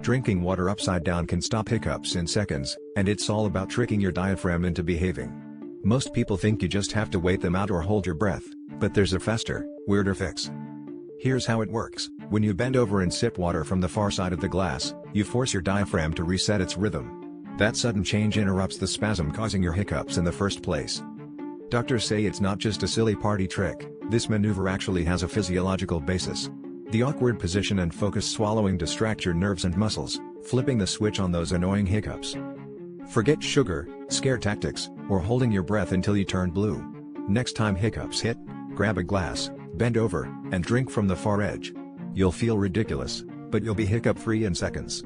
Drinking water upside down can stop hiccups in seconds, and it's all about tricking your diaphragm into behaving. Most people think you just have to wait them out or hold your breath, but there's a faster, weirder fix. Here's how it works. When you bend over and sip water from the far side of the glass, you force your diaphragm to reset its rhythm. That sudden change interrupts the spasm causing your hiccups in the first place. Doctors say it's not just a silly party trick, this maneuver actually has a physiological basis. The awkward position and focused swallowing distract your nerves and muscles, flipping the switch on those annoying hiccups. Forget sugar, scare tactics, or holding your breath until you turn blue. Next time hiccups hit, grab a glass, bend over, and drink from the far edge. You'll feel ridiculous, but you'll be hiccup-free in seconds.